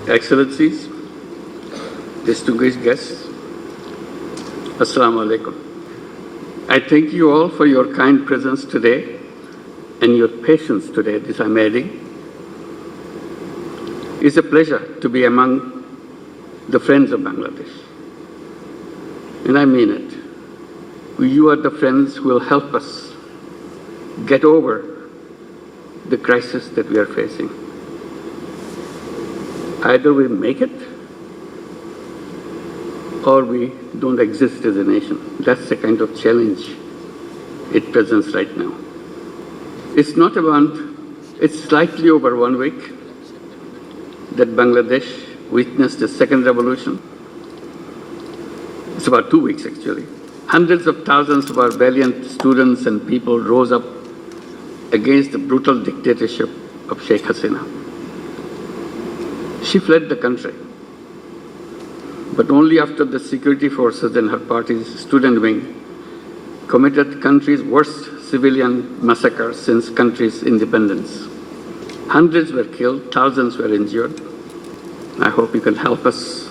Excellencies, distinguished guests, Assalamu alaikum. I thank you all for your kind presence today and your patience today at this meeting. It's a pleasure to be among the friends of Bangladesh. And I mean it. You are the friends who will help us get over the crisis that we are facing. Either we make it or we don't exist as a nation. That's the kind of challenge it presents right now. It's slightly over 1 week that Bangladesh witnessed the second revolution. It's about 2 weeks actually. Hundreds of thousands of our valiant students and people rose up against the brutal dictatorship of Sheikh Hasina. She fled the country, but only after the security forces and her party's student wing committed the country's worst civilian massacre since country's independence. Hundreds were killed, thousands were injured. I hope you can help us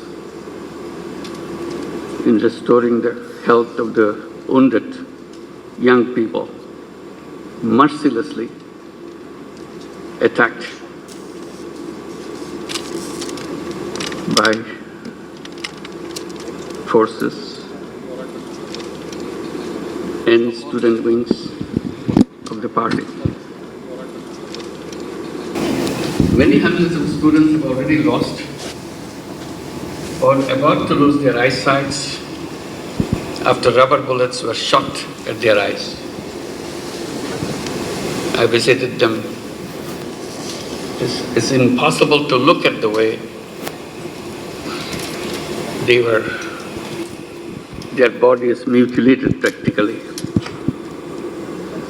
in restoring the health of the wounded young people mercilessly attacked by forces and student wings of the party. Many hundreds of students have already lost or about to lose their eyesight after rubber bullets were shot at their eyes. I visited them. It's impossible to look at the way their body is mutilated practically.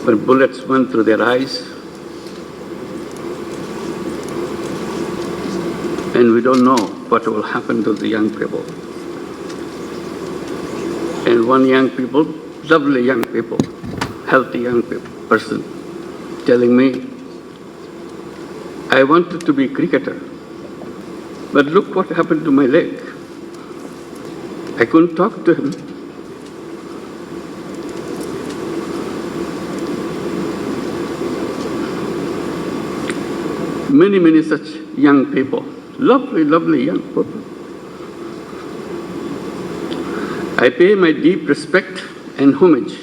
When bullets went through their eyes, and we don't know what will happen to the young people. And one young people, lovely young people, healthy young person, telling me, I wanted to be a cricketer, but look what happened to my leg. I couldn't talk to him. Many such young people, lovely young people. I pay my deep respect and homage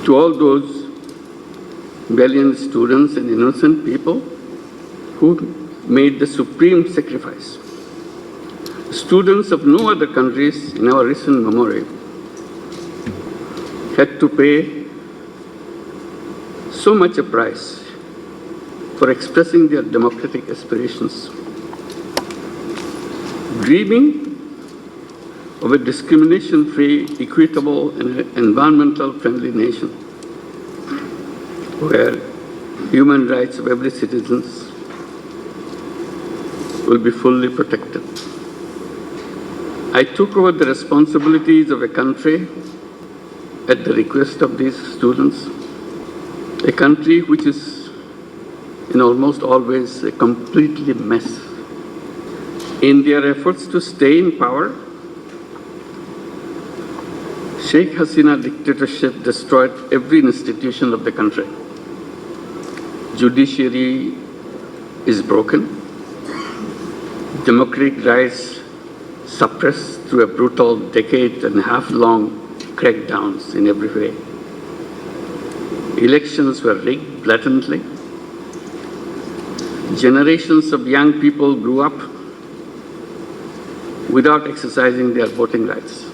to all those valiant students and innocent people who made the supreme sacrifice. Students of no other countries in our recent memory had to pay so much a price for expressing their democratic aspirations, dreaming of a discrimination-free, equitable, and environmental-friendly nation where human rights of every citizen will be fully protected. I took over the responsibilities of a country at the request of these students, a country which is in almost always a completely mess. In their efforts to stay in power, Sheikh Hasina dictatorship destroyed every institution of the country. Judiciary is broken. Democratic rights suppressed through a brutal decade-and-a-half-long crackdowns in every way. Elections were rigged blatantly. Generations of young people grew up without exercising their voting rights.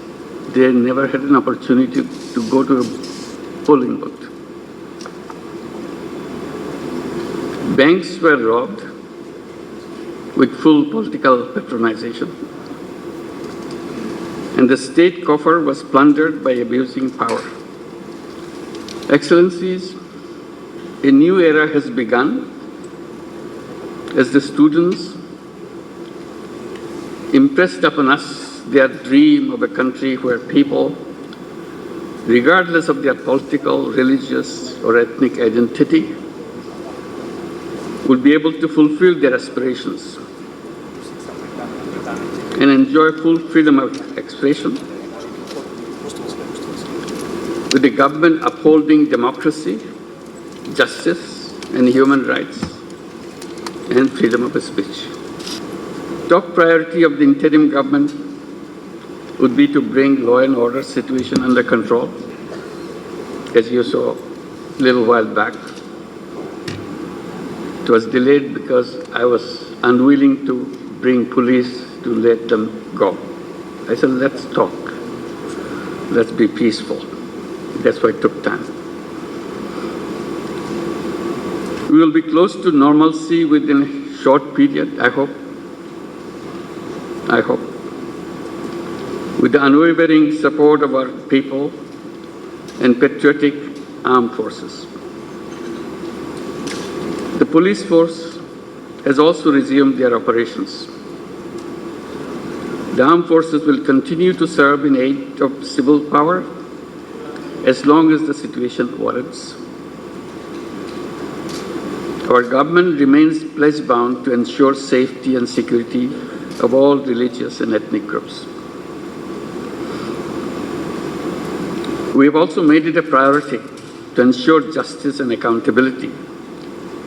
They never had an opportunity to go to a polling booth. Banks were robbed with full political patronization. And the state coffer was plundered by abusing power. Excellencies, a new era has begun as the students impressed upon us their dream of a country where people, regardless of their political, religious, or ethnic identity, will be able to fulfill their aspirations and enjoy full freedom of expression, with the government upholding democracy, justice, and human rights, and freedom of speech. Top priority of the interim government would be to bring law and order situation under control, as you saw a little while back. It was delayed because I was unwilling to bring police to let them go. I said, let's talk. Let's be peaceful. That's why it took time. We will be close to normalcy within a short period, I hope. I hope. With the unwavering support of our people and patriotic armed forces. The police force has also resumed their operations. The armed forces will continue to serve in aid of civil power as long as the situation warrants. Our government remains pledge-bound to ensure safety and security of all religious and ethnic groups. We have also made it a priority to ensure justice and accountability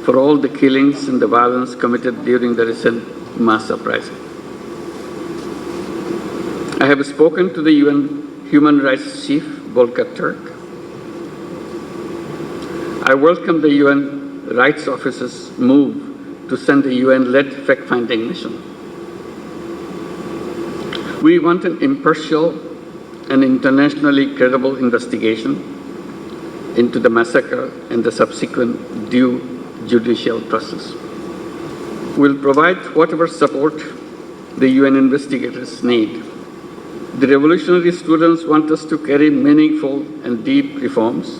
for all the killings and the violence committed during the recent mass uprising. I have spoken to the UN Human Rights Chief, Volker Turk. I welcome the UN Rights Office's move to send a UN-led fact-finding mission. We want an impartial and internationally credible investigation into the massacre and the subsequent due judicial process. We'll provide whatever support the UN investigators need. The revolutionary students want us to carry meaningful and deep reforms,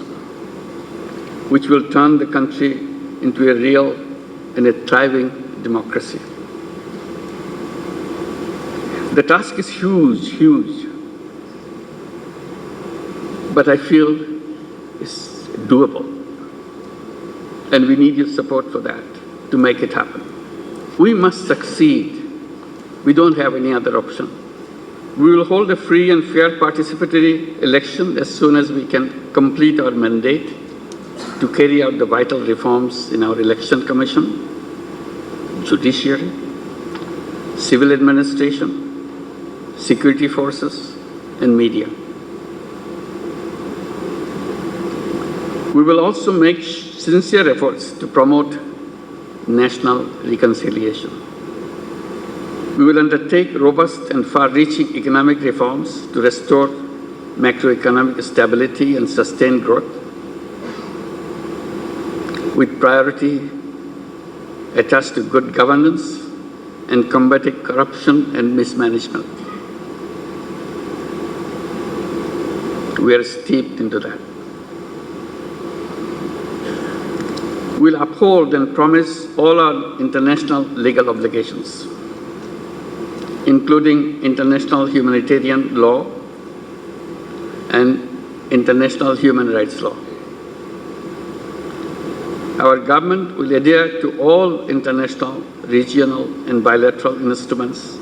which will turn the country into a real and a thriving democracy. The task is huge, huge, but I feel it's doable. And we need your support for that, to make it happen. We must succeed. We don't have any other option. We will hold a free and fair participatory election as soon as we can complete our mandate to carry out the vital reforms in our election commission, judiciary, civil administration, security forces, and media. We will also make sincere efforts to promote national reconciliation. We will undertake robust and far-reaching economic reforms to restore macroeconomic stability and sustain growth, with priority attached to good governance and combating corruption and mismanagement. We are steeped into that. We'll uphold and promise all our international legal obligations, including international humanitarian law and international human rights law. Our government will adhere to all international, regional, and bilateral instruments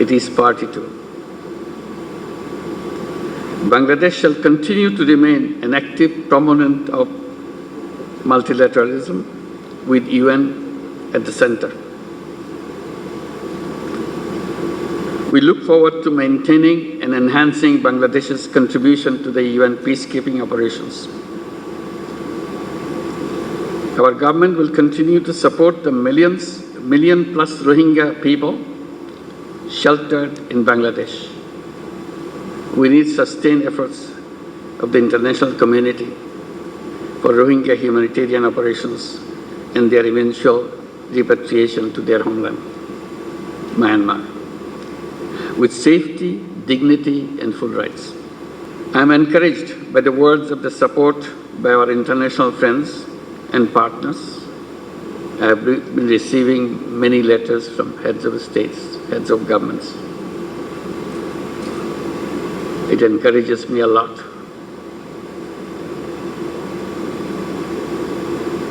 it is party to. Bangladesh shall continue to remain an active proponent of multilateralism with UN at the center. We look forward to maintaining and enhancing Bangladesh's contribution to the UN peacekeeping operations. Our government will continue to support the million plus Rohingya people sheltered in Bangladesh. We need sustained efforts of the international community for Rohingya humanitarian operations and their eventual repatriation to their homeland, Myanmar, with safety, dignity, and full rights. I am encouraged by the words of the support by our international friends and partners. I have been receiving many letters from heads of states, heads of governments. It encourages me a lot.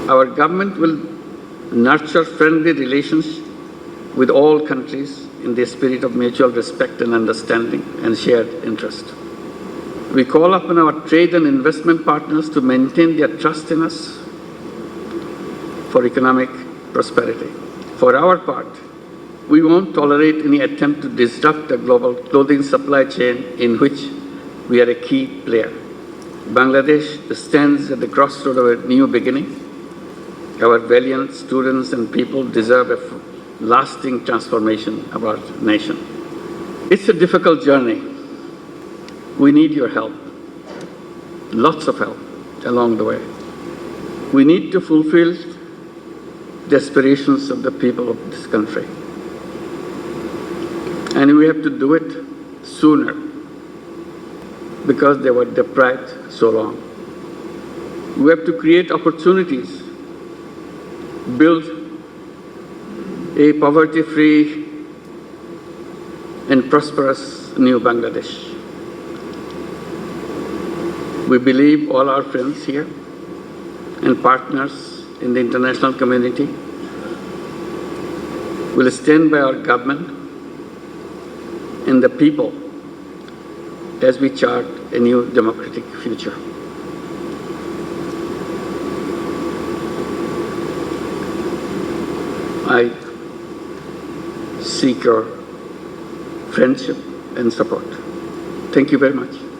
Our government will nurture friendly relations with all countries in the spirit of mutual respect and understanding and shared interest. We call upon our trade and investment partners to maintain their trust in us for economic prosperity. For our part, we won't tolerate any attempt to disrupt the global clothing supply chain in which we are a key player. Bangladesh stands at the crossroad of a new beginning. Our valiant students and people deserve a lasting transformation of our nation. It's a difficult journey. We need your help, lots of help along the way. We need to fulfill the aspirations of the people of this country. And we have to do it sooner because they were deprived so long. We have to create opportunities, build a poverty-free and prosperous new Bangladesh. We believe all our friends here and partners in the international community will stand by our government and the people as we chart a new democratic future. I seek your friendship and support. Thank you very much.